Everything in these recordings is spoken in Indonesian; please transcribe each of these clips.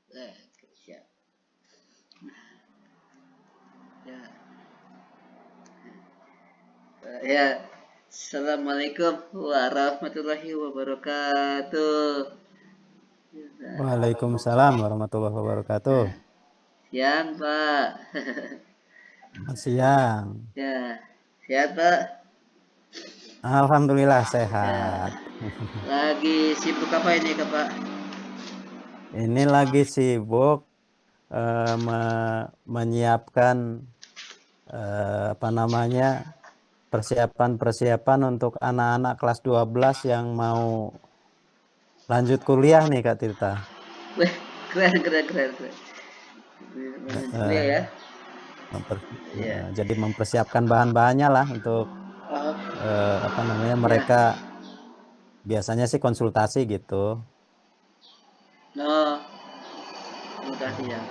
Siap. Ya, ya. Assalamualaikum warahmatullahi wabarakatuh. Waalaikumsalam warahmatullahi wabarakatuh. Siang, Pak. Selamat siang. Ya, sehat, Pak. Alhamdulillah Ya, sehat. lagi sibuk apa ini, Pak? Ini lagi sibuk menyiapkan apa namanya persiapan-persiapan untuk anak-anak kelas 12 yang mau lanjut kuliah nih Kak Tirta. Wih, keren, keren, keren, keren. Eh, Kuliah ya? eh, Ya. jadi mempersiapkan bahan-bahannya lah untuk Oh, apa namanya ya. mereka biasanya sih konsultasi gitu. No, terima kasih ya.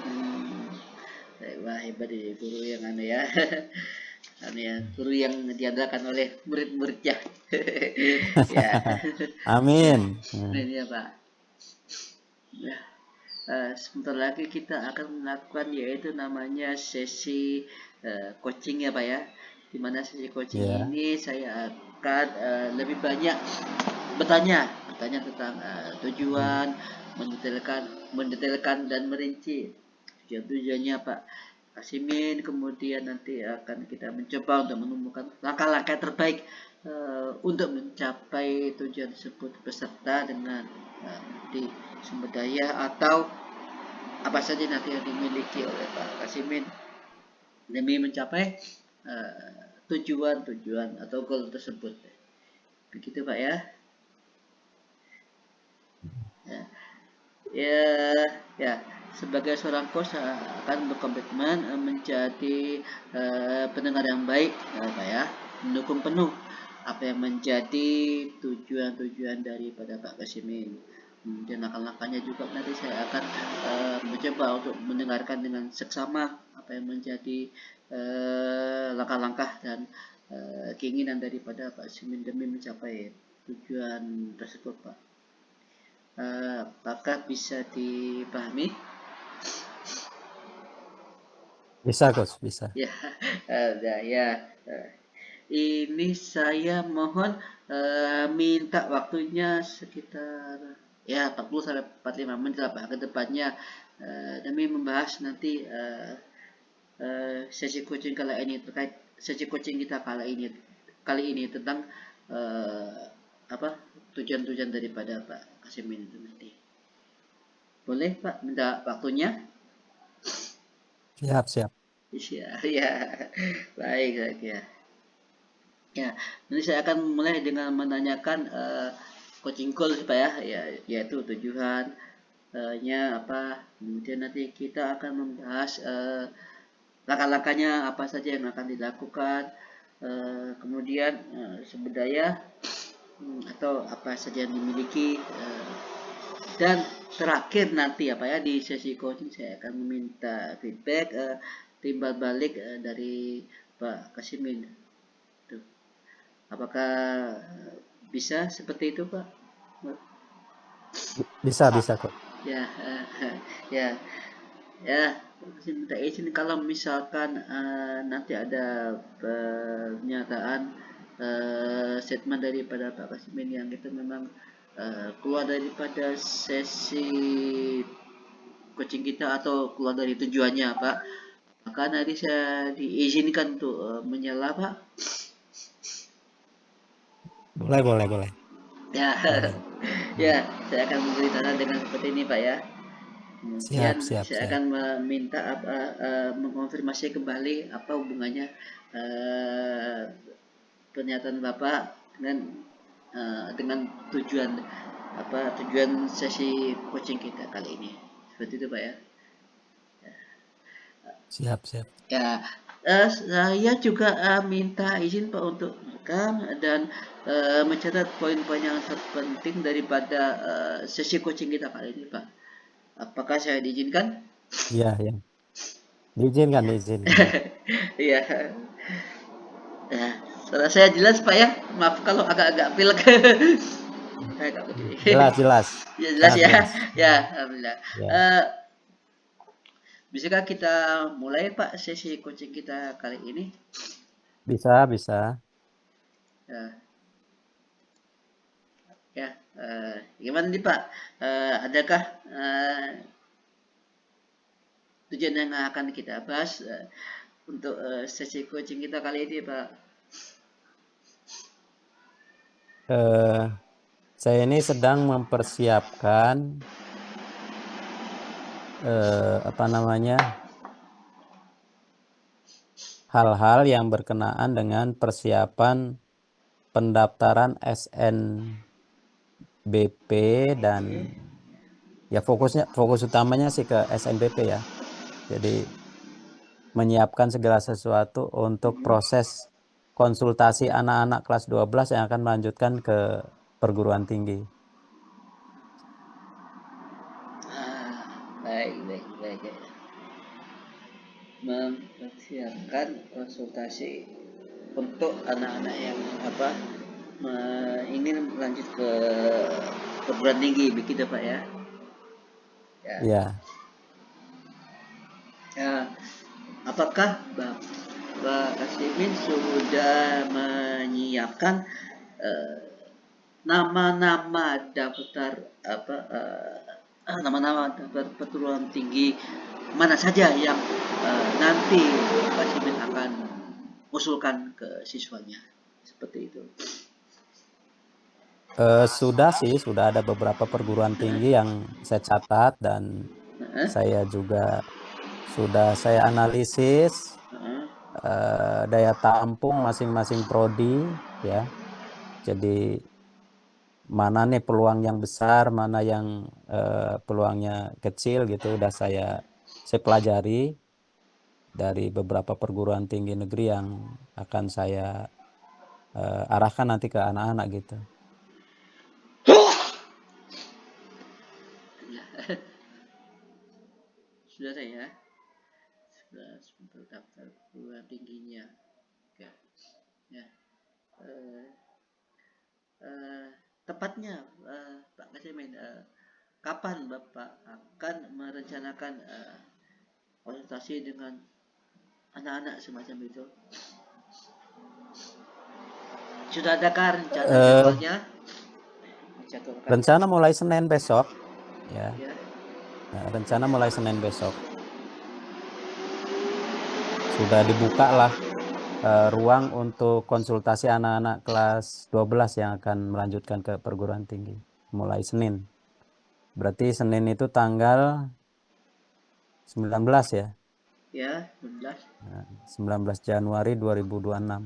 Hmm, wah hebat ya guru yang anu ya. Anu ya, guru yang diandalkan oleh murid-muridnya. Ya. Ya, Amin. ini ya, Pak. Ya. Sebentar lagi kita akan melakukan yaitu namanya sesi coaching ya Pak ya. Di mana sesi coaching Ya. ini saya akan lebih banyak bertanya, bertanya tentang tujuan, mendetailkan, mendetailkan dan merinci tujuan-tujuannya Pak Kasimin. Kemudian nanti akan kita mencoba untuk menemukan langkah-langkah terbaik untuk mencapai tujuan tersebut beserta dengan di sumber daya atau apa saja nanti yang dimiliki oleh Pak Kasimin demi mencapai tujuan-tujuan atau goal tersebut. Begitu Pak ya. Ya, ya, ya. Sebagai seorang coach akan berkomitmen menjadi pendengar yang baik, Pak ya, mendukung penuh apa yang menjadi tujuan-tujuan daripada Pak Kasimin. Kemudian langkah-langkahnya juga nanti saya akan mencoba untuk mendengarkan dengan seksama apa yang menjadi langkah-langkah dan keinginan daripada Pak Kasimin demi mencapai tujuan tersebut, Pak. Apakah bisa dipahami? Bisa, Coach, bisa. Ya, ya. Ini saya mohon minta waktunya sekitar ya 40 sampai 45 menit lah Pak ke depannya demi membahas nanti sesi coaching kali ini terkait sesi coaching kita kali ini tentang apa tujuan-tujuan daripada Pak Kasimin itu nanti. Boleh Pak minta waktunya? Siap, siap. Iya, ya. Baik, baik ya. Ya, nanti saya akan mulai dengan menanyakan coaching goals Pak ya, yaitu tujuannya apa. Kemudian nanti kita akan membahas langkah-langkahnya apa saja yang akan dilakukan. Kemudian sumber daya atau apa saja yang dimiliki. Dan terakhir nanti apa ya di sesi coaching saya akan meminta feedback timbal balik dari Pak Kasimin. Tuh. Apakah bisa seperti itu, Pak? Bisa, bisa, Coach. Ya, ya, ya. Saya minta izin kalau misalkan nanti ada pernyataan statement daripada Pak Kasimin yang itu memang keluar daripada sesi coaching kita atau keluar dari tujuannya, Pak. Maka nanti saya diizinkan untuk menyela, Pak. Boleh, boleh, boleh. Ya, Boleh. ya, Hmm. saya akan memberi tanda dengan seperti ini, Pak ya. Kemudian Siap, siap, saya siap. akan meminta mengkonfirmasi kembali apa hubungannya uh, pernyataan Bapak dengan tujuan sesi coaching kita kali ini. Seperti itu, Pak ya. Siap, siap. Ya, saya juga minta izin Pak untuk rekam dan mencatat poin-poin yang terpenting daripada sesi coaching kita kali ini, Pak. Apakah saya diizinkan? Iya, ya. Diizinkan, diizinkan. Iya. Ya, suara saya jelas Pak ya. Maaf kalau agak-agak pilek. Saya nggak berdiri. Jelas, jelas. Ya jelas Sangat ya. jelas. Ya, alhamdulillah. Ya, Eh, Bisakah kita mulai Pak sesi coaching kita kali ini? bisa, bisa. Ya, ya. Gimana nih Pak? Adakah tujuan yang akan kita bahas untuk sesi coaching kita kali ini Pak? Eh, saya ini sedang mempersiapkan apa namanya, hal-hal yang berkenaan dengan persiapan pendaftaran SNBP dan Oke. ya fokus utamanya sih ke SNBP ya. Jadi menyiapkan segala sesuatu untuk proses konsultasi anak-anak kelas 12 yang akan melanjutkan ke perguruan tinggi. Baik, baik, baik. Mempersiapkan konsultasi untuk anak-anak yang ingin lanjut ke perguruan tinggi begitu Pak ya. Ya. Ya, Ya, apakah Bapak Kasimin sudah menyiapkan eh, nama-nama daftar nama-nama daftar perguruan tinggi mana saja yang nanti Bapak Kasimin akan usulkan ke siswanya seperti itu. sudah ada beberapa perguruan tinggi yang saya catat dan Heeh, saya juga sudah saya analisis heeh. daya tampung masing-masing prodi ya. Jadi mana nih peluang yang besar, mana yang peluangnya kecil gitu udah saya pelajari dari beberapa perguruan tinggi negeri yang akan saya arahkan nanti ke anak-anak gitu. Sudah saya sudah untuk daftar perguruan tingginya. Oke. Ya. Eh, eh, Tepatnya Pak Kasimin, kapan Bapak akan merencanakan konsultasi dengan anak-anak semacam itu? Sudah adakah rencana Eh, jadwalnya? Dijadwalkan. Rencana mulai Senin besok ya. Ya. Rencana mulai Senin besok sudah dibuka lah ruang untuk konsultasi anak-anak kelas 12 yang akan melanjutkan ke perguruan tinggi mulai Senin. Berarti Senin itu tanggal 19 ya. Ya, 16. Nah, 19 Januari 2026.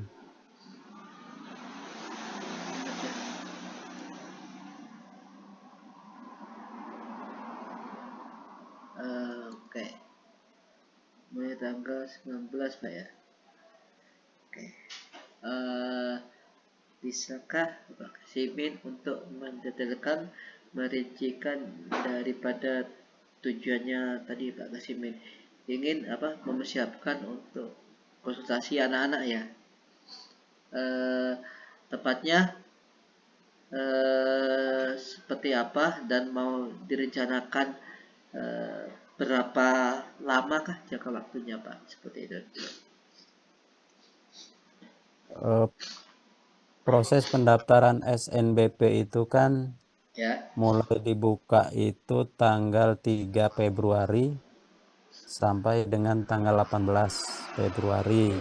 Oke. Mulai tanggal 19 Pak ya. Oke. Eh, Bisakah Pak Simin untuk mendetailkan, merincikan daripada tujuannya tadi Pak Kasimin ingin mempersiapkan untuk konsultasi anak-anak ya, eh, tepatnya seperti apa dan mau direncanakan berapa lamakah jangka waktunya Pak seperti itu. Eh, Proses pendaftaran SNBP itu kan Ya. mulai dibuka itu tanggal 3 Februari sampai dengan tanggal 18 Februari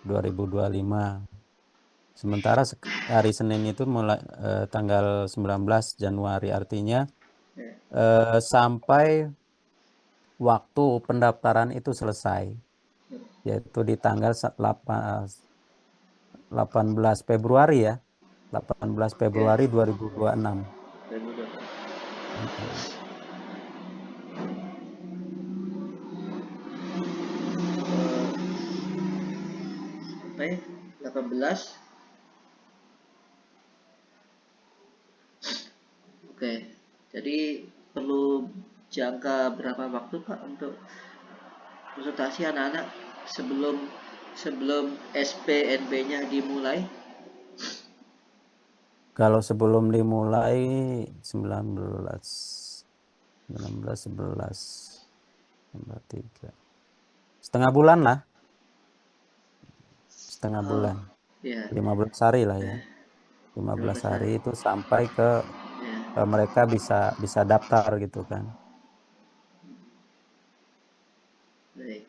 2025. Sementara hari Senin itu mulai tanggal 19 Januari artinya Ya. sampai waktu pendaftaran itu selesai yaitu di tanggal 18 Februari ya. 18 Ya. Februari 2026. Dan udah Mm. apa ya, 18. Oke, jadi perlu jangka berapa waktu Pak untuk konsultasi anak-anak sebelum sebelum SPNB-nya dimulai? Kalau sebelum dimulai 19, 19, 11, 3. Setengah bulan lah, setengah Oh, bulan. ya, 15 hari lah ya. 15 12 hari hari. itu sampai ke Ya, mereka bisa bisa daftar gitu kan. baik.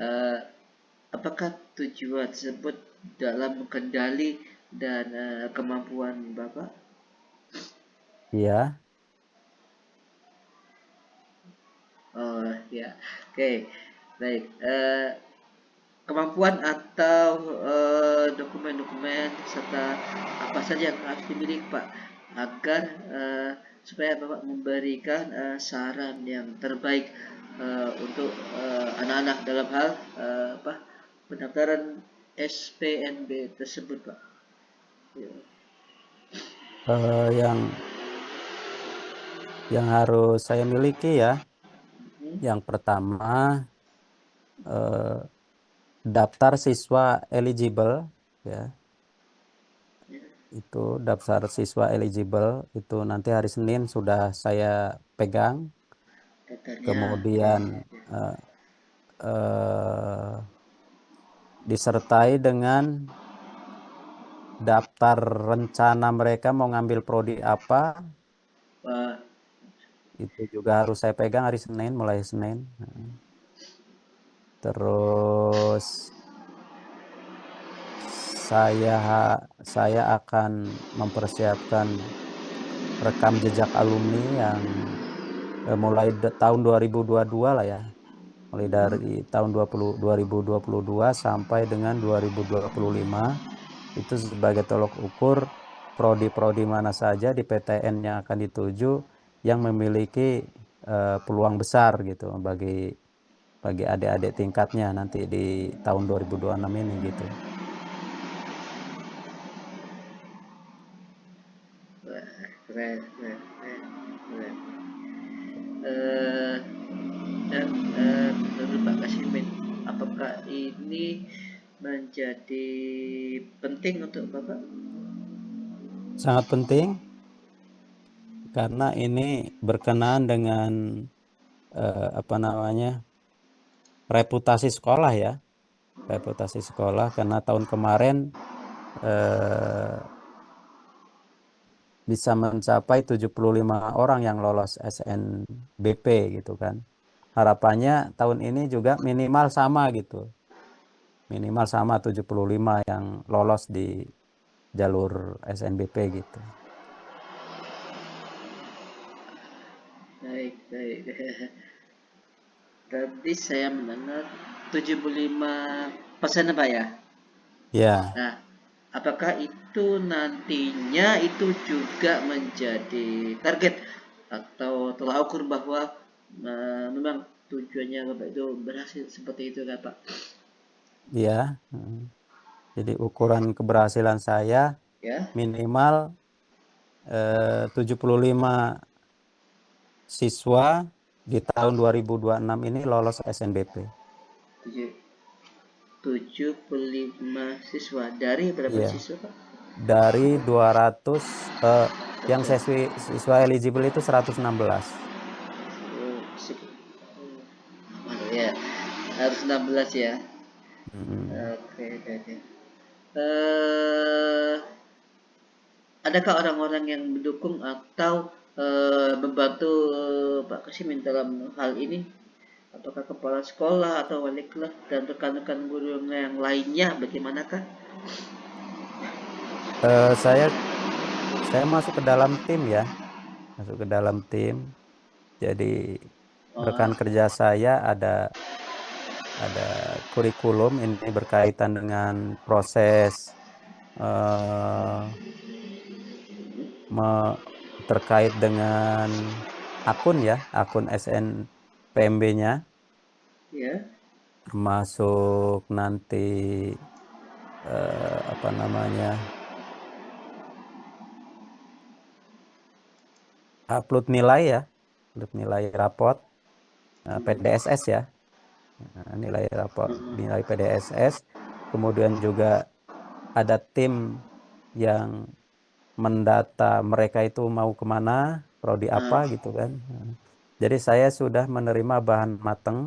Eh, apakah tujuan tersebut dalam kendali dan kemampuan Bapak? Iya. Oh, ya. Oke, baik. Kemampuan atau dokumen-dokumen serta apa saja yang harus dimiliki Pak agar supaya Bapak memberikan saran yang terbaik untuk anak-anak dalam hal apa pendaftaran SPNB tersebut Pak. Ya. Yang harus saya miliki ya, Hmm? yang pertama eh, daftar siswa eligible ya. Ya, Itu daftar siswa eligible itu nanti hari Senin sudah saya pegang. daftarnya. Oke. Kemudian eh, eh, disertai dengan daftar rencana mereka mau ngambil prodi apa, Pak, itu juga harus saya pegang hari Senin, mulai Senin. Terus saya saya akan mempersiapkan rekam jejak alumni yang mulai tahun 2022 lah ya. Mulai dari tahun 2022 sampai dengan 2025 itu sebagai tolok ukur prodi-prodi mana saja di PTN yang akan dituju yang memiliki peluang besar gitu bagi adik-adik tingkatnya nanti di tahun 2026 ini gitu. wah, keren, keren, keren, keren. Eh, dan menurut Pak Kasimin, apakah ini menjadi penting untuk Bapak? Sangat penting karena ini berkenaan dengan apa namanya reputasi sekolah ya, reputasi sekolah karena tahun kemarin eh, bisa mencapai 75 orang yang lolos SNBP gitu kan. Harapannya tahun ini juga minimal sama gitu. Minimal sama 75 yang lolos di jalur SNBP gitu. Baik, baik. Tadi saya mendengar 75% Pak ya. Ya, Nah, apakah itu nantinya itu juga menjadi target atau telah ukur bahwa memang tujuannya Bapak itu berhasil seperti itu kan Pak? ya. Jadi ukuran keberhasilan saya Ya, minimal 75 siswa di tahun 2026 ini lolos SNBP. 75 siswa dari berapa Iya, siswa Pak? dari 200 yang siswa eligible itu 116. Ya, harus 16 ya. Mm. Oke, oke, oke. Eh, adakah orang-orang yang mendukung atau membantu Pak Kasimin dalam hal ini? Apakah kepala sekolah atau wali kelas dan rekan-rekan guru yang lainnya bagaimanakah? Eh, saya masuk ke dalam tim ya, masuk ke dalam tim. Jadi rekan Oh, kerja saya ada kurikulum ini berkaitan dengan proses eh, me- terkait dengan akun ya, akun SNPMB-nya, ya, termasuk nanti apa namanya upload nilai ya, upload nilai rapot PDSS ya, nilai rapot nilai PDSS, kemudian juga ada tim yang mendata mereka itu mau kemana, prodi Ah, apa gitu kan. Jadi saya sudah menerima bahan mateng,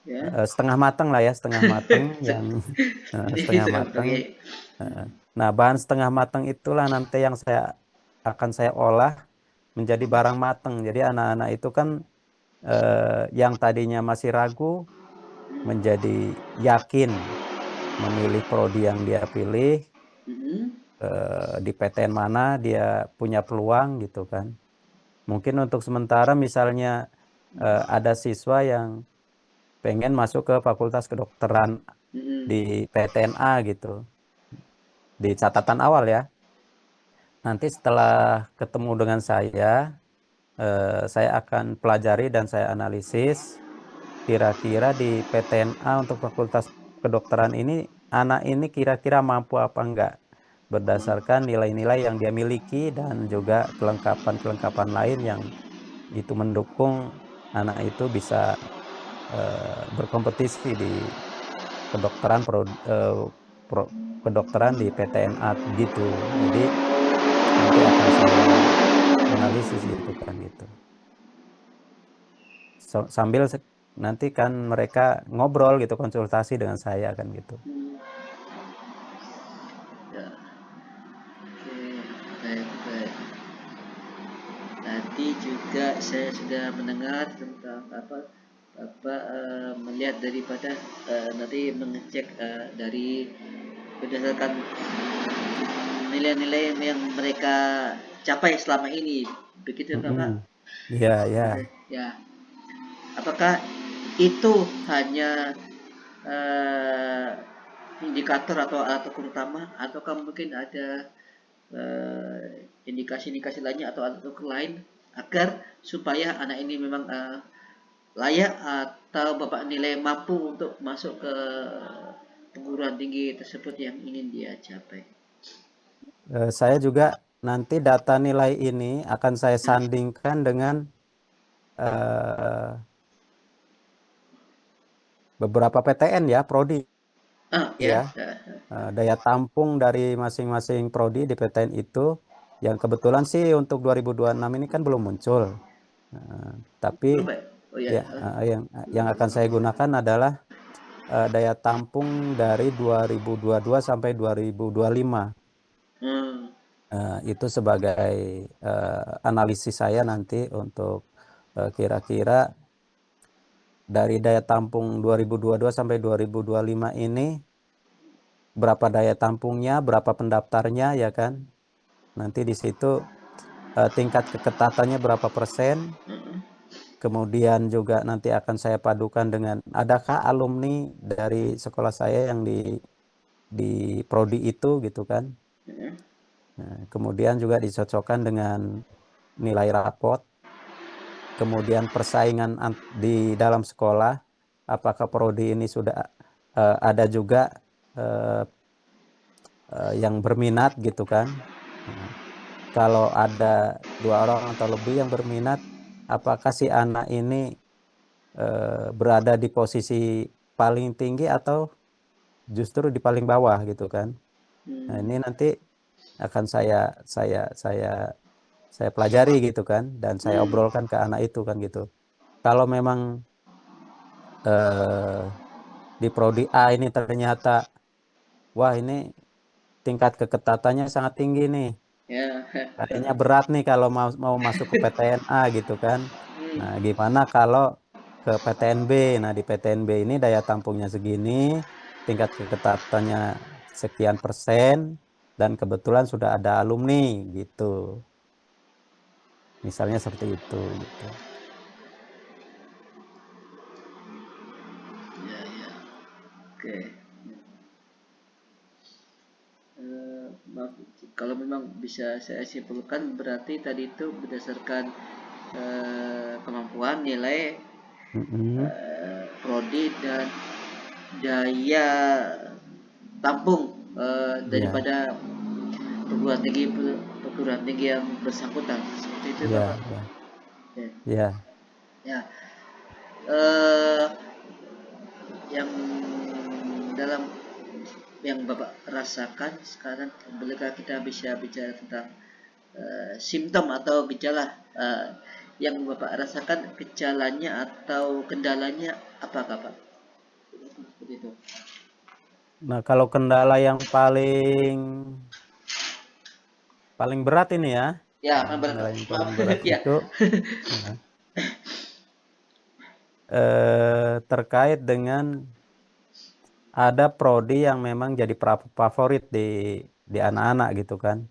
ya. setengah mateng lah ya, setengah mateng yang Ini setengah sangat mateng. oke. Eh, Nah, bahan setengah mateng itulah nanti yang saya olah menjadi barang mateng. Jadi anak-anak itu kan yang tadinya masih ragu menjadi yakin memilih prodi yang dia pilih, Mhm. di PTN mana dia punya peluang gitu kan. Mungkin untuk sementara misalnya ada siswa yang pengen masuk ke Fakultas Kedokteran Mhm. di PTN A gitu, di catatan awal ya. Nanti setelah ketemu dengan saya akan pelajari dan saya analisis kira-kira di PTN A untuk Fakultas Kedokteran ini anak ini kira-kira mampu apa enggak berdasarkan nilai-nilai yang dia miliki dan juga kelengkapan-kelengkapan lain yang itu mendukung anak itu bisa berkompetisi di kedokteran kedokteran di PTN-A gitu. Jadi nanti akan saya analisis gitu kan gitu. Sambil nanti kan mereka ngobrol gitu konsultasi dengan saya kan gitu. Hmm, ya, oke, baik, baik. Tadi juga saya sudah mendengar tentang melihat daripada nanti mengecek dari berdasarkan nilai-nilai yang mereka capai selama ini, begitu kan Pak? Mm-mm. Iya, ya. Oke, ya. Apakah itu hanya eh, indikator atau alat ukur utama, ataukah mungkin ada indikasi-indikasi lainnya atau alat ukur lain agar supaya anak ini memang layak atau bapak nilai mampu untuk masuk ke perguruan tinggi tersebut yang ingin dia capai. Saya juga nanti data nilai ini akan saya sandingkan dengan eh, beberapa PTN ya, prodi Ah, ya. ya, Daya tampung dari masing-masing prodi di PTN itu yang kebetulan sih untuk 2026 ini kan belum muncul. Eh, tapi belum Pak? Oh ya. ya yang akan saya gunakan adalah daya tampung dari 2022 sampai 2025. Hmm, Itu sebagai analisis saya nanti untuk kira-kira dari daya tampung 2022 sampai 2025 ini berapa daya tampungnya, berapa pendaftarnya ya kan. Nanti di situ tingkat keketatannya berapa persen. Kemudian juga nanti akan saya padukan dengan adakah alumni dari sekolah saya yang di prodi itu gitu kan. Nah, kemudian juga dicocokkan dengan nilai rapot, kemudian persaingan di dalam sekolah, apakah prodi ini sudah ada juga eh, yang berminat gitu kan. Nah, kalau ada 2 orang atau lebih yang berminat, apakah si anak ini berada di posisi paling tinggi atau justru di paling bawah gitu kan. Nah, ini nanti akan saya saya saya pelajari gitu kan dan saya obrolkan ke anak itu kan gitu. Kalau memang eh, di prodi A ini ternyata wah ini tingkat keketatannya sangat tinggi nih. ya. Kayaknya berat nih kalau mau mau masuk ke PTN-A gitu kan. Nah, gimana kalau ke PTN-B? Nah, di PTN-B ini daya tampungnya segini, tingkat keketatannya sekian persen, dan kebetulan sudah ada alumni gitu. Misalnya seperti itu gitu. Ya, ya. Oke. Maaf, kalau memang bisa saya simpulkan berarti tadi itu berdasarkan kemampuan nilai Mm-mm. prodi dan daya tampung Iya, daripada perguruan tinggi yang bersangkutan seperti itu iya, Bapak. iya, Ya, iya. ya. Eh, yang dalam yang Bapak rasakan sekarang? Bolehkah kita bisa bicara tentang simptom atau gejala yang Bapak rasakan, gejalanya atau kendalanya apakah Pak? Seperti itu. Nah, kalau kendala yang paling berat ini ya, Ya, ya, kendala yang paling maaf. berat Ya. itu ya, terkait dengan ada prodi yang memang jadi favorit di anak-anak gitu kan.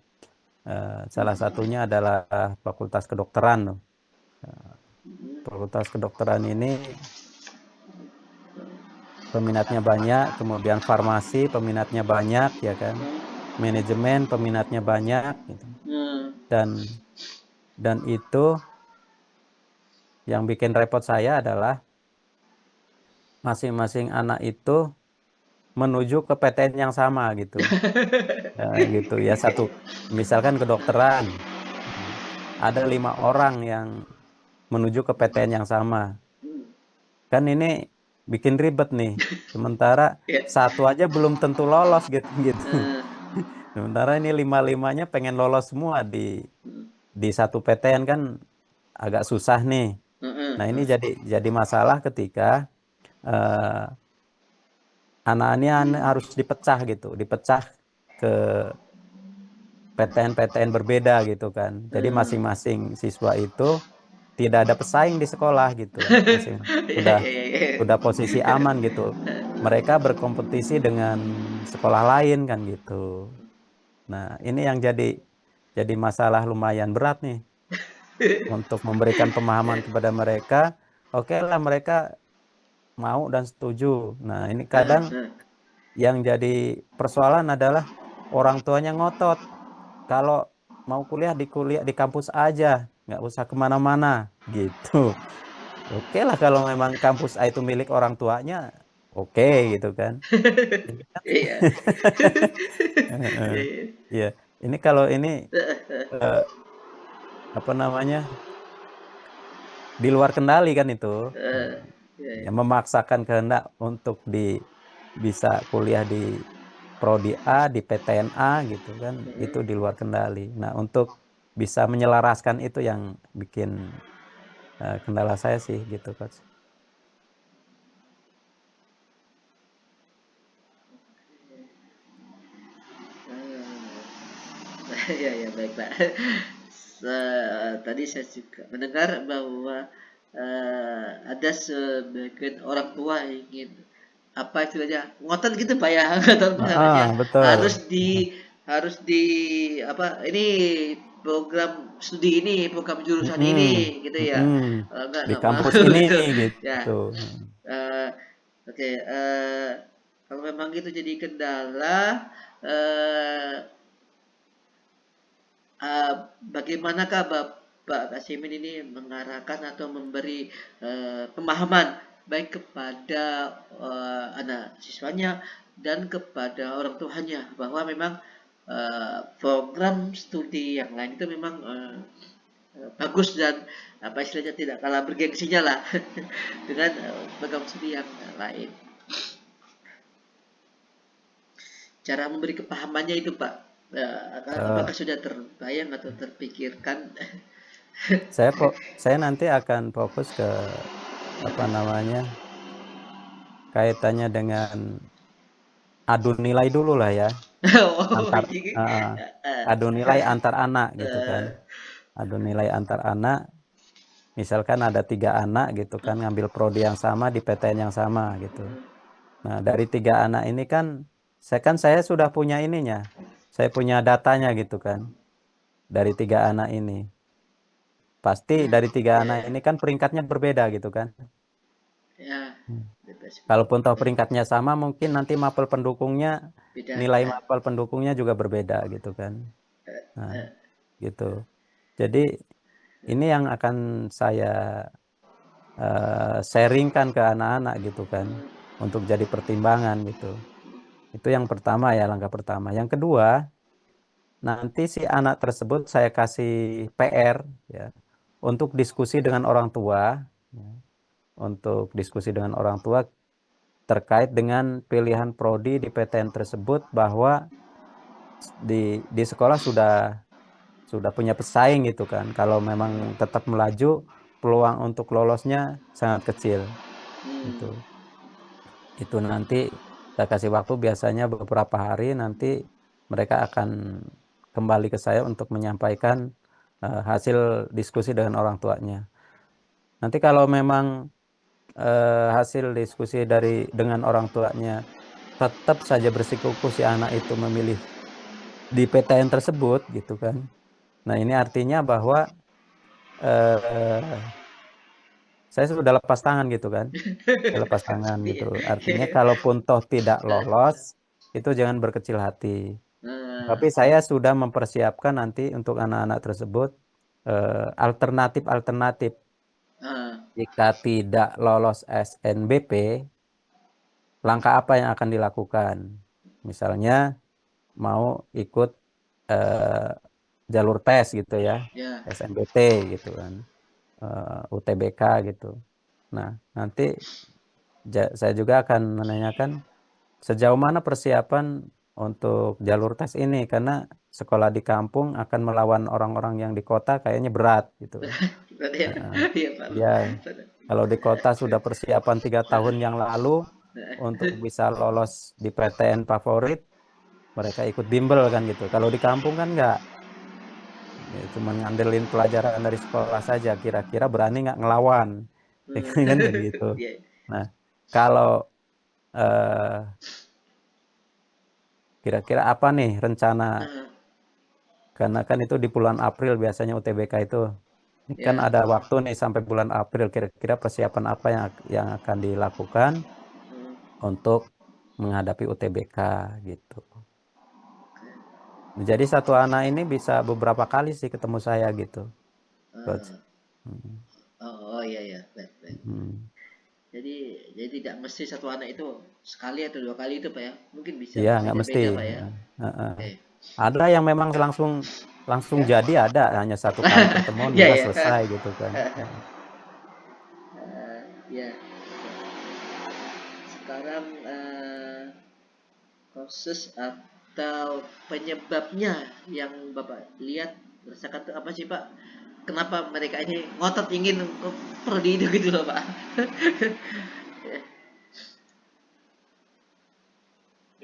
Salah satunya adalah Fakultas Kedokteran loh. Fakultas Kedokteran ini peminatnya banyak, kemudian farmasi peminatnya banyak ya kan. Manajemen peminatnya banyak gitu. Hmm. Dan itu yang bikin repot saya adalah masing-masing anak itu menuju ke PTN yang sama gitu. Gitu ya, misalkan kedokteran ada 5 orang yang menuju ke PTN yang sama, kan ini bikin ribet nih, sementara Ya. satu aja belum tentu lolos gitu gitu. Eh, Sementara ini lima-limanya pengen lolos semua di satu PTN, kan agak susah nih. Nah, ini jadi masalah ketika eh, anak-anaknya harus dipecah gitu, dipecah ke PTN-PTN berbeda gitu kan. Jadi eh. masing-masing siswa itu tidak ada pesaing di sekolah gitu. Masing Ya, udah ya, ya, ya. udah posisi aman gitu. Mereka berkompetisi dengan sekolah lain kan gitu. Nah, ini yang jadi masalah lumayan berat nih untuk memberikan pemahaman kepada mereka. Oke lah, mereka mau dan setuju. Nah, ini kadang yang jadi persoalan adalah orang tuanya ngotot. Kalau mau kuliah di kampus aja, nggak usah kemana-mana gitu. Oke lah, kalau memang kampus A itu milik orang tuanya, oke gitu kan. Ini kan, Iya. Heeh. Iya. Iya, ini kalau ini eh, apa namanya, di luar kendali kan itu. Eh, iya, Ya, iya. memaksakan kehendak untuk bisa kuliah di prodi A, di PTN A gitu kan, itu di luar kendali. Nah, untuk bisa menyelaraskan itu yang bikin kendala saya sih gitu, Coach. Ya, ya, baik Pak. Tadi saya juga mendengar bahwa ada sebagian orang tua yang ingin apa istilahnya ngotot gitu Pak ya, ngotot Ah, namanya betul. harus di apa ini program studi ini, program jurusan Mm-mm, ini gitu ya. mm-mm. Kalau enggak Di nggak mau kampus ini gitu. Ya. gitu. eh, oke, kalau memang itu jadi kendala, eh, bagaimanakah Bapak Kasimin ini mengarahkan atau memberi pemahaman baik kepada anak siswanya dan kepada orang tuanya bahwa memang program studi yang lain itu memang bagus dan apa istilahnya tidak kalah bergengsinya lah dengan program studi yang lain. Cara memberi kepahamannya itu Pak, Eh, apakah sudah terbayang atau terpikirkan? saya nanti akan fokus ke apa namanya, kaitannya dengan adu nilai dulu lah ya, Oh, antar ini eh, eh, adu nilai antar anak gitu kan. eh, Adu nilai antar anak, misalkan ada 3 anak gitu kan ngambil prodi yang sama di PTN yang sama gitu. Nah, dari 3 anak ini kan saya sudah punya ininya, saya punya datanya gitu kan, dari 3 anak ini. Pasti dari tiga ya, anak ya, ini kan peringkatnya berbeda gitu kan. ya, Hmm. bebas Kalaupun toh peringkatnya sama, mungkin nanti mapel pendukungnya, beda. nilai mapel pendukungnya juga berbeda gitu kan. Nah, Eh, gitu. Jadi ini yang akan saya sharingkan ke anak-anak gitu kan, untuk jadi pertimbangan gitu. Itu yang pertama ya, langkah pertama. Yang kedua, nanti si anak tersebut saya kasih PR ya, untuk diskusi dengan orang tua, ya. Untuk diskusi dengan orang tua terkait dengan pilihan prodi di PTN tersebut, bahwa di sekolah sudah punya pesaing gitu kan. Kalau memang tetap melaju, peluang untuk lolosnya sangat kecil Hmm. gitu. Itu nanti saya kasih waktu biasanya beberapa hari, nanti mereka akan kembali ke saya untuk menyampaikan hasil diskusi dengan orang tuanya. Nanti kalau memang hasil diskusi dengan orang tuanya tetap saja bersikukuh si anak itu memilih di PTN tersebut gitu kan. Nah, ini artinya bahwa eh, saya sudah lepas tangan gitu kan. Saya lepas tangan gitu. Iya. Artinya kalaupun toh tidak lolos, itu jangan berkecil hati. Ah, Tapi saya sudah mempersiapkan nanti untuk anak-anak tersebut alternatif-alternatif. ah, Jika tidak lolos SNBP, langkah apa yang akan dilakukan? Misalnya mau ikut eh, jalur tes gitu ya, ya. SNBT gitu kan, UTBK gitu. Nah, nanti saya juga akan menanyakan sejauh mana persiapan untuk jalur tes ini, karena sekolah di kampung akan melawan orang-orang yang di kota kayaknya berat gitu kan. Berarti ya, Heeh. iya Pak. Ya, kalau di kota sudah persiapan 3 tahun yang lalu untuk bisa lolos di PTN favorit, mereka ikut bimbel kan gitu. Kalau di kampung kan nggak, ya, cuma ngandelin pelajaran dari sekolah saja. Kira-kira berani nggak ngelawan, kan kan gitu. Iya. Nah, kalau eh, kira-kira apa nih rencana? Ah, Karena kan itu di bulan April biasanya UTBK itu. Ini kan ya. ada waktu nih sampai bulan April. Kira-kira persiapan apa yang akan dilakukan Hmm. untuk menghadapi UTBK gitu. Jadi satu anak ini bisa beberapa kali sih ketemu saya gitu, Coach. Ah. Hmm. Oh, iya ya, baik baik. Hmm. Jadi tidak mesti satu anak itu sekali atau dua kali itu Pak ya. Mungkin bisa Iya, nggak mesti. berbeda-beda Pak ya. Heeh. Oke. Ada yang memang langsung langsung Ya. jadi, ada hanya 1 kali pertemuan Ya udah ya. selesai gitu kan. Ya. Sekarang proses atau penyebabnya yang Bapak lihat rasakan itu apa sih Pak? Kenapa mereka ini ngotot ingin prodi itu gitu loh Pak?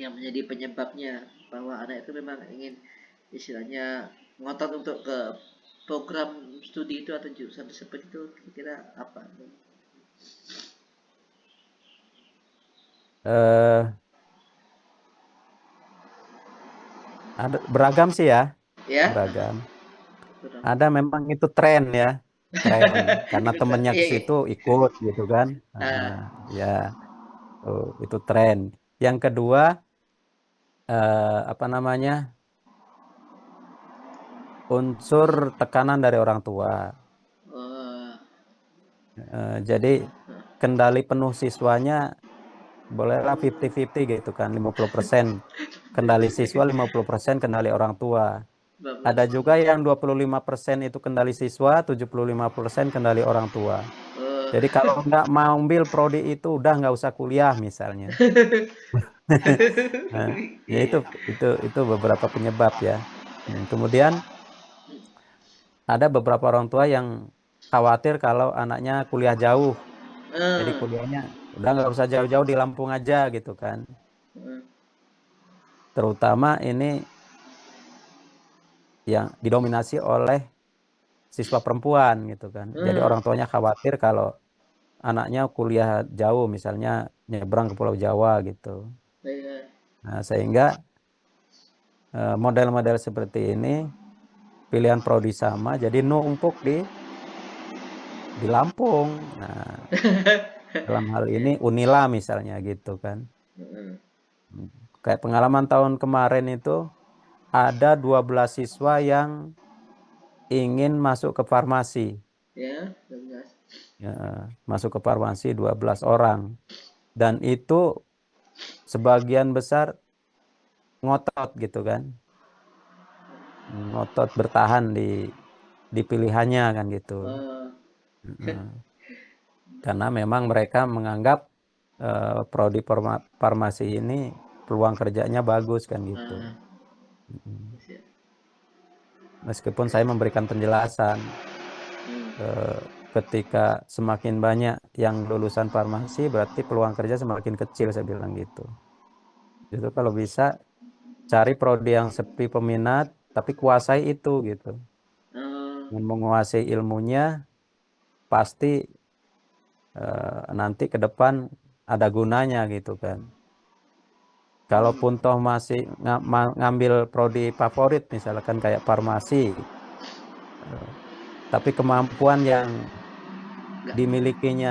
Yang menjadi penyebabnya bahwa anak itu memang ingin istilahnya ngotot untuk ke program studi itu atau jurusan seperti itu, kira-kira apa? Eh, ada beragam sih ya, Ya, beragam. Ada memang itu tren ya, tren. Karena temennya ke iya, iya. situ ikut gitu kan. Ah, Ya, itu tren. Yang kedua, apa namanya, unsur tekanan dari orang tua. oh, Jadi kendali penuh siswanya bolehlah 50-50 gitu kan, 50% kendali siswa, 50% kendali orang tua. bagus. Ada juga yang 25% itu kendali siswa, 75% kendali orang tua. Oh. Jadi kalau nggak mau ambil prodi itu udah nggak usah kuliah misalnya. Nah, ya Iya, iya. itu beberapa penyebab ya. Kemudian ada beberapa orang tua yang khawatir kalau anaknya kuliah jauh. Jadi Ah, kuliahnya udah nggak usah jauh-jauh di Lampung aja gitu kan. ah, Terutama ini yang didominasi oleh siswa perempuan gitu kan. Jadi ah, orang tuanya khawatir kalau anaknya kuliah jauh, misalnya nyebrang ke Pulau Jawa gitu. iya. Nah, sehingga model-model seperti ini pilihan prodi sama, jadi numpuk di Lampung. Nah, dalam hal ini Unila misalnya gitu kan. Mm-mm. Kayak pengalaman tahun kemarin itu ada 12 siswa yang ingin masuk ke farmasi. Ya, jelas. Ya, masuk ke farmasi 12 orang. Dan itu sebagian besar ngotot gitu kan. Ngotot bertahan di pilihannya kan gitu. Oh, Heeh. Karena memang mereka menganggap prodi farmasi ini peluang kerjanya bagus kan gitu. Ah, Mm. siap. Meskipun saya memberikan penjelasan, Hmm. eh, ketika semakin banyak yang lulusan farmasi berarti peluang kerja semakin kecil, saya bilang gitu. Justru kalau bisa cari prodi yang sepi peminat tapi kuasai itu gitu. Oh, Dengan menguasai ilmunya pasti nanti ke depan ada gunanya gitu kan. Kalaupun hmm. toh masih ngambil prodi favorit misalkan kayak farmasi, eh, tapi kemampuan yang Nggak. dimilikinya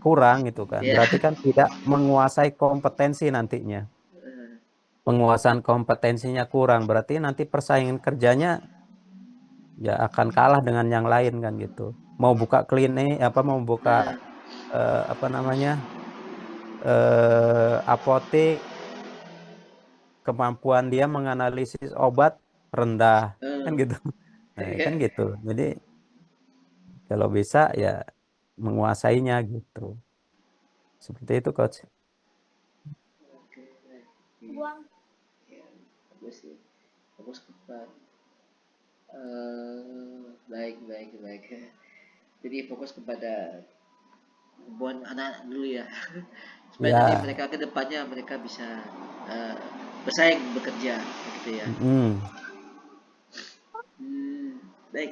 kurang gitu kan. Ya. Berarti kan tidak menguasai kompetensi nantinya. Eh, Penguasaan kompetensinya kurang, berarti nanti persaingan kerjanya ya akan kalah dengan yang lain kan gitu. Mau buka klinik apa mau buka eh, apa namanya? Apotek, kemampuan dia menganalisis obat rendah kan eh. gitu. Nah, Ya. kan gitu. Jadi kalau bisa ya menguasainya gitu. Seperti itu coach. Oke, baik. Ya, bagus sih. Fokus kepada baik, baik, baik. Jadi fokus kepada buat anak dulu ya, supaya nanti Ya, mereka ke depannya mereka bisa eh, bersaing bekerja gitu ya. mm. Hmm, baik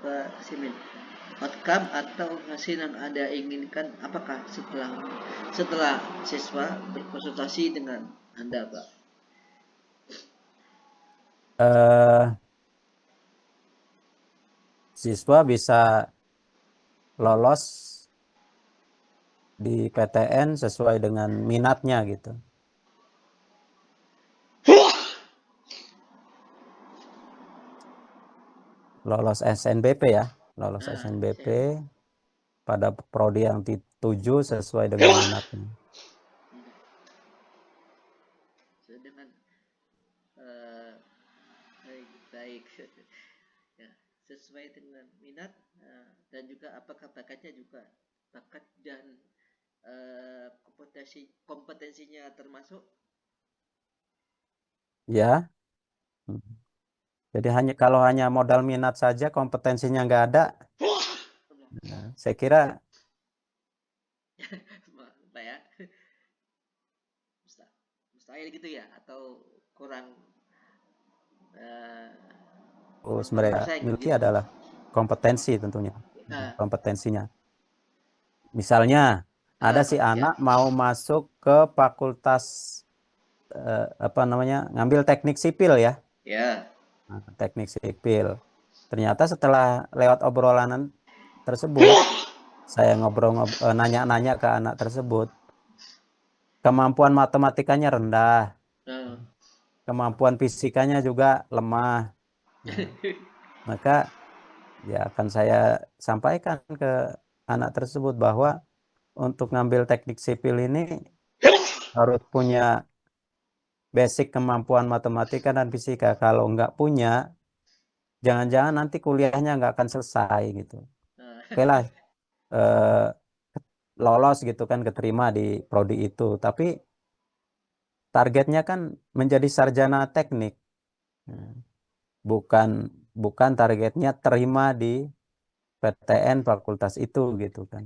Pak Simin. Outcome atau hasil yang Anda inginkan apakah setelah siswa berkonsultasi dengan Anda, Pak? eh Siswa bisa lolos di PTN sesuai dengan minatnya gitu. Lolos SNBP ya, lolos Ah, SNBP saya pada prodi yang dituju sesuai dengan minatnya. dengan eh, baik, baik. Ya, sesuai dengan minat dan juga apakah bakatnya juga bakat dan kompetensinya termasuk. Ya, jadi hanya kalau hanya modal minat saja kompetensinya nggak ada, nah, saya kira Pak ya, mustahil gitu ya atau kurang eh, kurang bisa mereka bersaing miliki gitu. adalah kompetensi tentunya, Ah, kompetensinya. Misalnya ada si ya, anak mau masuk ke fakultas apa namanya ngambil teknik sipil ya. ya. Nah, teknik sipil. Ternyata setelah lewat obrolan tersebut, saya nanya-nanya ke anak tersebut, kemampuan matematikanya rendah, Nah, kemampuan fisikanya juga lemah. Nah, maka ya akan saya sampaikan ke anak tersebut bahwa untuk ngambil teknik sipil ini harus punya basic kemampuan matematika dan fisika. Kalau nggak punya, jangan-jangan nanti kuliahnya nggak akan selesai gitu. nah, Oke lah, eh, lolos gitu kan keterima di prodi itu tapi targetnya kan menjadi sarjana teknik. Nah, bukan bukan targetnya terima di PTN fakultas itu gitu kan.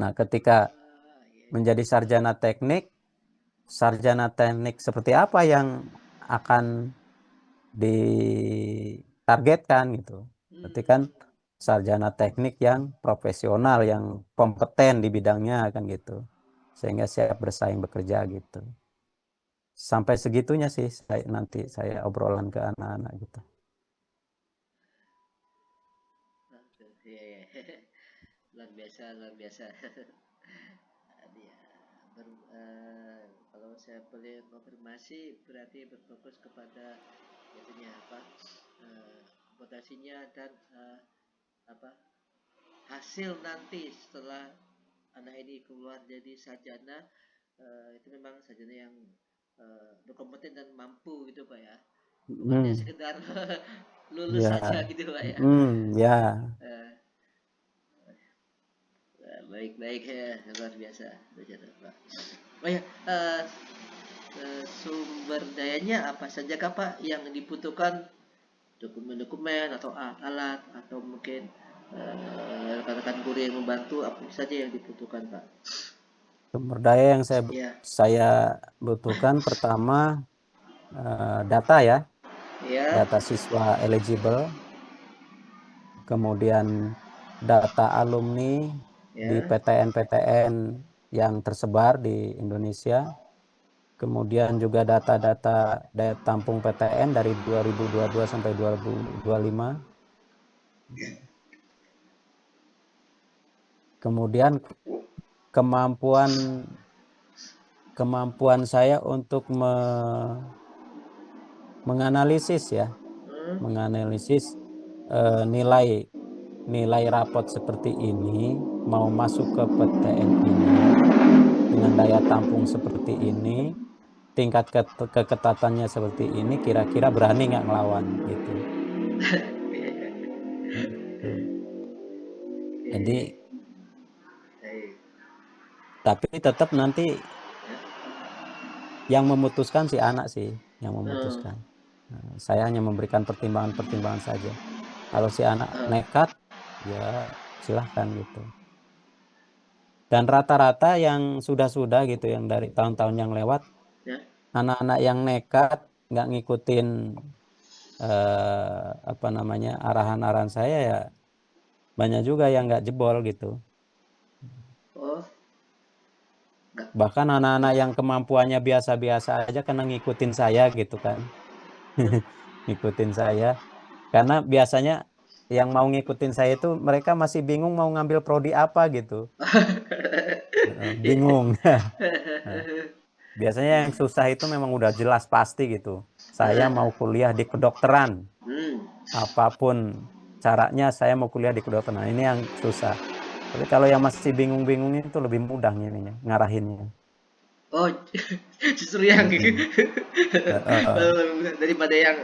Nah ketika iya, iya. menjadi sarjana teknik seperti apa yang akan ditargetkan gitu. Berarti kan Hmm, sarjana teknik yang profesional yang kompeten di bidangnya kan gitu sehingga siap bersaing bekerja gitu. Sampai segitunya sih nanti saya obrolan ke anak-anak gitu. iya, iya. Luar biasa, luar biasa. Dia kalau saya boleh konfirmasi berarti berfokus kepada itunya apa komputasinya dan apa hasil nanti setelah anak ini keluar jadi sarjana itu memang sarjana yang berkompeten dan mampu gitu pak ya, bukannya Hmm, sekedar lulus ya, saja gitu pak ya. ya. Eh, baik-baik ya, luar biasa, Pak. Oh ya, sumber dayanya apa saja kah Pak yang dibutuhkan, dokumen-dokumen atau alat atau mungkin rekan-rekan guru yang membantu, apa saja yang dibutuhkan Pak? Sumber daya yang Ya, saya butuhkan pertama data ya, ya, data siswa eligible, kemudian data alumni di ya. PTN-PTN yang tersebar di Indonesia, kemudian juga data-data daya tampung PTN dari 2022 sampai 2025, kemudian kemampuan kemampuan saya untuk menganalisis ya, Hmm, menganalisis nilai nilai rapot seperti ini mau masuk ke PTN ini dengan daya tampung seperti ini, tingkat keketatannya seperti ini, kira-kira berani nggak ngelawan gitu. Gitu. Jadi baik. tapi tetap nanti yang memutuskan si anak sih, yang Hmm, memutuskan. Nah, saya hanya memberikan pertimbangan-pertimbangan saja. Kalau si anak hmm, nekat, ya silahkan gitu. Dan rata-rata yang sudah-sudah gitu, yang dari tahun-tahun yang lewat, ya. anak-anak yang nekat nggak ngikutin apa namanya arahan-arahan saya, ya banyak juga yang nggak jebol gitu. Oh, enggak. Bahkan anak-anak yang kemampuannya biasa-biasa aja kena ngikutin saya gitu kan. Ngikutin saya. Karena biasanya yang mau ngikutin saya itu mereka masih bingung mau ngambil prodi apa gitu. Iya. Bingung. Nah, biasanya yang susah itu memang udah jelas pasti gitu. Saya mau kuliah di kedokteran. Hmm. Apapun caranya saya mau kuliah di kedokteran. Nah, ini yang susah. Tapi kalau yang masih bingung-bingung itu lebih mudah ininya, ngarahinnya. Oh, justru yang Mm-mm. Heeh. daripada yang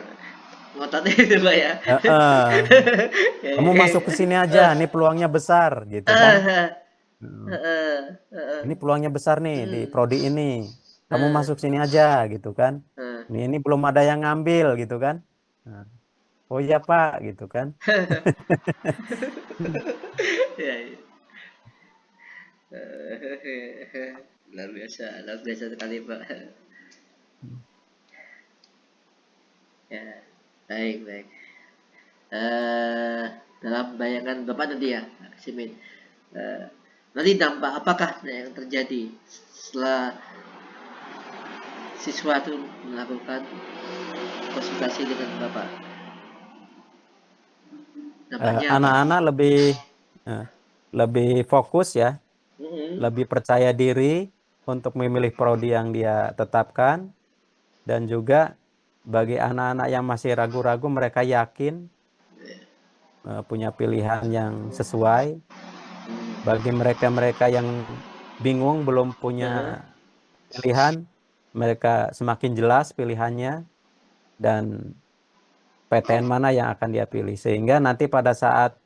ngotot itu Pak ya. Heeh. Kamu masuk ke sini aja, Eh, ini peluangnya besar gitu kan. eh, Mm. eh, Ini peluangnya besar nih di hmm, prodi ini. Kamu eh, masuk sini aja gitu kan. eh. Ini belum ada yang ngambil gitu kan. Nah, oh iya Pak gitu kan. Ya, ya. Luar biasa sekali Pak. Ya, baik, baik. eh Dalam bayangan Bapak nanti ya, Simin, eh, nanti dampak apakah yang terjadi setelah siswa itu melakukan konsultasi dengan Bapak? Dampaknya apa? Anak-anak eh, lebih fokus ya, Mm-mm. lebih percaya diri untuk memilih prodi yang dia tetapkan, dan juga bagi anak-anak yang masih ragu-ragu mereka yakin punya pilihan yang sesuai. Bagi mereka-mereka yang bingung belum punya Uh-huh. pilihan, mereka semakin jelas pilihannya dan PTN mana yang akan dia pilih, sehingga nanti pada saat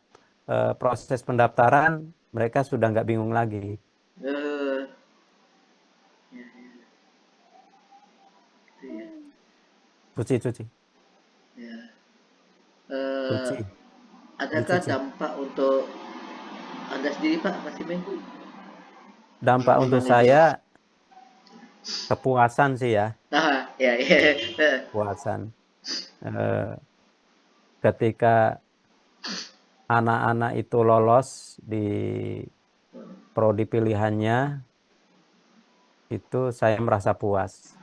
proses pendaftaran mereka sudah nggak bingung lagi. Eh, ya, itu ya. Cuci. Ya. Eh, Cuci Adakah dicuci. dampak untuk Anda sendiri Pak, Mas Simin? Dampak Yang untuk memang ini. saya kepuasan sih ya, Ah, ya, ya. kepuasan. Eh, Ketika anak-anak itu lolos di prodi pilihannya, itu saya merasa puas.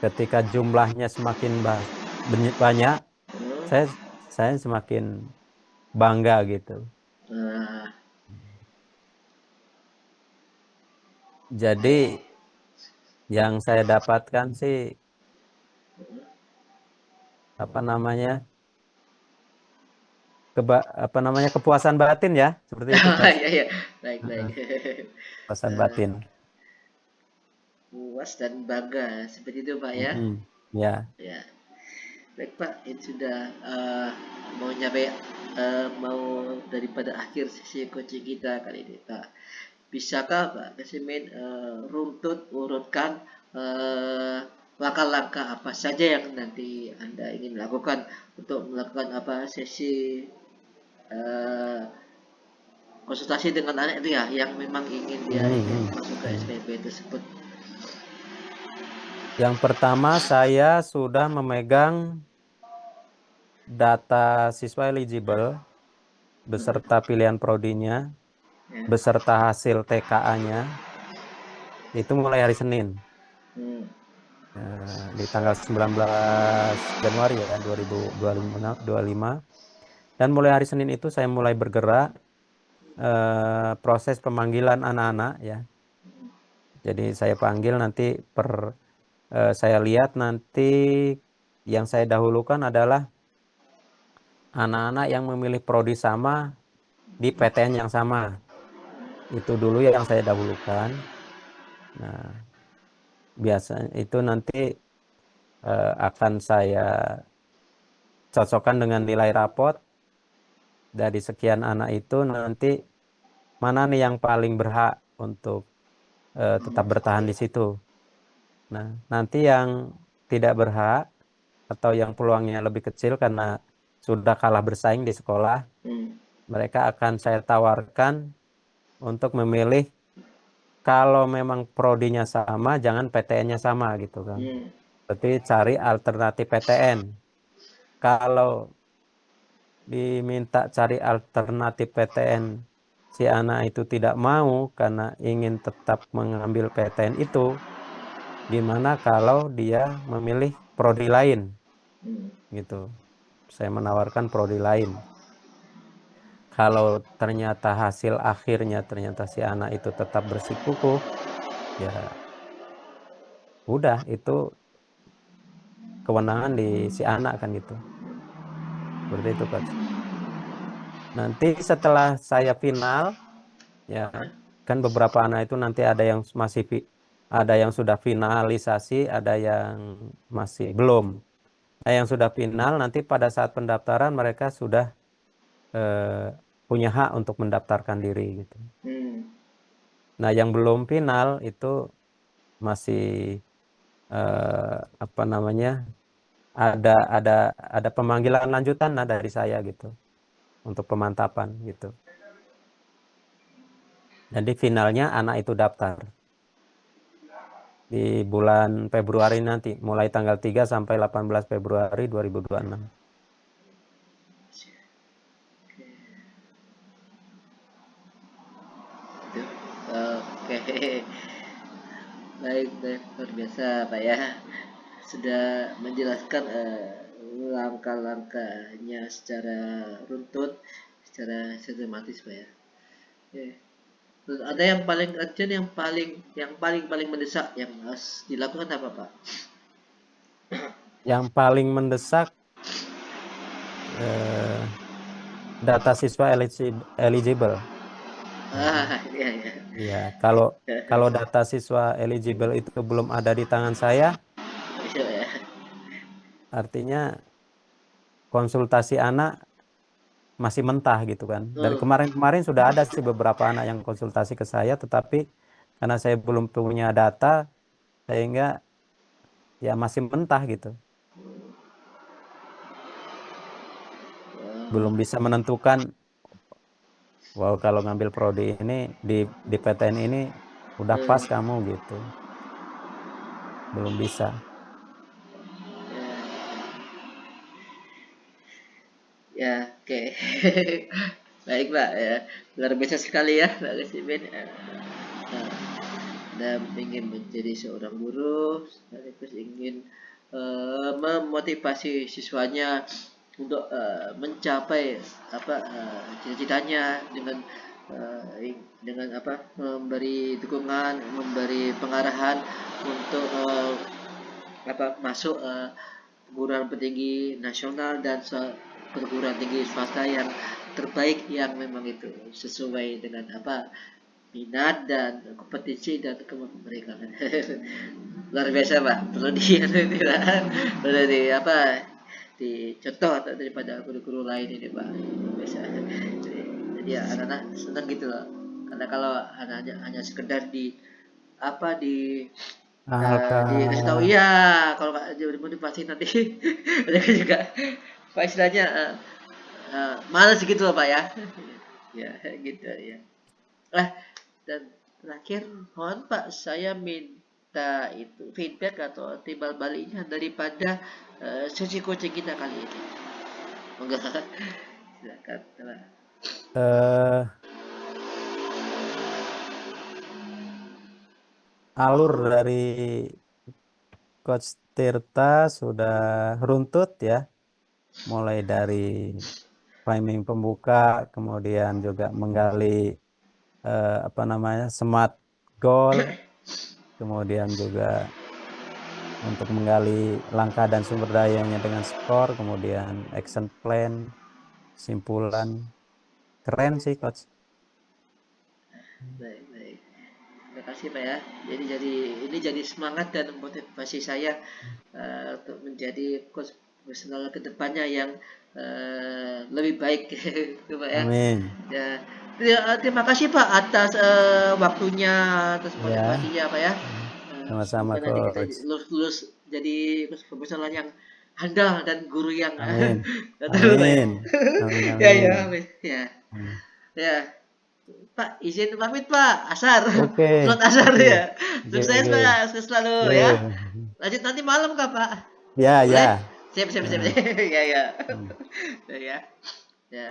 Ketika jumlahnya semakin banyak, saya saya semakin bangga gitu. Nah, Jadi yang saya dapatkan sih apa namanya apa namanya kepuasan batin ya, seperti itu Mas. ya, ya. Baik, baik. Heeh, kepuasan Eh, batin. Puas dan bangga seperti itu Pak ya. Mm-mm. Ya. Ya. Baik Pak, ini sudah mau nyampe mau daripada akhir sesi coaching kita kali ini Pak. Bisakah Pak Kasimin runtut urutkan eh, langkah-langkah apa saja yang nanti Anda ingin lakukan untuk melakukan apa sesi eh, konsultasi dengan anak itu ya yang memang ingin dia ingin masuk ke SPP tersebut. Yang pertama, saya sudah memegang data siswa eligible beserta pilihan prodinya, Ya. beserta hasil TKA-nya, itu mulai hari Senin. Hmm. Di tanggal 19 Januari ya 2025. Dan mulai hari Senin itu saya mulai bergerak proses pemanggilan anak-anak ya. Jadi saya panggil nanti saya lihat nanti yang saya dahulukan adalah anak-anak yang memilih prodi sama di PTN yang sama. Itu dulu yang saya dahulukan. Nah, biasanya itu nanti akan saya cocokkan dengan nilai rapot dari sekian anak itu nanti mana nih yang paling berhak untuk tetap bertahan di situ. Nah, nanti yang tidak berhak atau yang peluangnya lebih kecil karena sudah kalah bersaing di sekolah, Hmm. mereka akan saya tawarkan untuk memilih kalau memang prodinya sama, jangan PTN-nya sama gitu kan. Hmm. Berarti cari alternatif PTN. Kalau diminta cari alternatif PTN, si anak itu tidak mau karena ingin tetap mengambil PTN itu, gimana kalau dia memilih prodi lain Hmm. gitu. Saya menawarkan prodi lain. Kalau ternyata hasil akhirnya ternyata si anak itu tetap bersikukuh, ya udah itu kewenangan di si anak kan gitu. Seperti itu, Coach. Nanti setelah saya final, ya kan beberapa anak itu nanti ada yang ada yang sudah finalisasi, ada yang masih belum. Nah, yang sudah final nanti pada saat pendaftaran mereka sudah eh, punya hak untuk mendaftarkan diri gitu. Hmm. Nah, yang belum final itu masih apa namanya? Ada ada ada pemanggilan lanjutan nah dari saya gitu untuk pemantapan gitu. Jadi finalnya anak itu daftar di bulan Februari nanti, mulai tanggal 3 sampai 18 Februari 2026. Itu. Oke. Baik, baik, luar biasa Pak ya. Sudah menjelaskan langkah-langkahnya secara runtut, secara sistematis Pak ya. Oke. Terus ada yang paling urgent, yang paling mendesak yang harus dilakukan apa Pak? Yang paling mendesak eh, data siswa eligible. Ya, Iya iya. iya. Kalau kalau data siswa eligible itu belum ada di tangan saya, Bisa Pak ya. artinya konsultasi anak masih mentah gitu kan. Dari Hmm. kemarin-kemarin sudah ada sih beberapa anak yang konsultasi ke saya, tetapi karena saya belum punya data, sehingga ya masih mentah gitu. Belum bisa menentukan, wow kalau ngambil prodi ini di PTN ini udah pas Hmm. kamu gitu. Belum bisa. Ya, oke. Baik Pak ya. Luar biasa sekali ya Pak Kasimin. Dan ingin menjadi seorang guru sekaligus ingin memotivasi siswanya untuk mencapai apa cita-citanya dengan apa memberi dukungan, memberi pengarahan untuk apa masuk perguruan tinggi nasional dan perguruan tinggi swasta yang terbaik yang memang itu sesuai dengan apa minat dan kompetisi dan kemampuan mereka. Luar biasa Pak, perlu di perlu di apa dicontoh daripada guru-guru lain ini Pak. Biasa. Jadi ya anak-anak senang gitu loh. Karena kalau hanya sekedar di apa dikasih tahu Alkah. iya, kalau nggak dimotivasi nanti mereka juga Pak istilahnya males gitu loh Pak ya. Ya gitu ya. Nah, dan terakhir mohon Pak saya minta itu feedback atau timbal baliknya daripada sesi coaching kita kali ini. Monggo silakan Pak. eh, Alur dari Coach Tirta sudah runtut ya, mulai dari framing pembuka, kemudian juga menggali apa namanya smart goal, kemudian juga untuk menggali langkah dan sumber dayanya dengan skor, kemudian action plan, simpulan, keren sih Coach. Baik, baik. Terima kasih Pak ya. Jadi ini jadi semangat dan motivasi saya untuk menjadi coach profesional kedepannya yang lebih baik, gitu, Pak ya. Amin. Ya, terima kasih Pak atas waktunya, atas Ya, motivasinya Pak ya. sama-sama Semoga nanti kita Coach. lulus jadi coach profesional yang handal dan guru yang Amin. betul Pak ya. Amin. Amin, Ya ya, amin. amin. Ya, Hmm. ya. Pak, izin pamit Pak, asar. Oke, Sholat asar oke. ya. Oke, Sukses oke. Pak, sukses selalu ya. Oke. Lanjut nanti malam kah Pak? Ya, Boleh? ya. Siap, siap, siap. Ya. Ya, ya. Hmm. Ya, ya. Ya.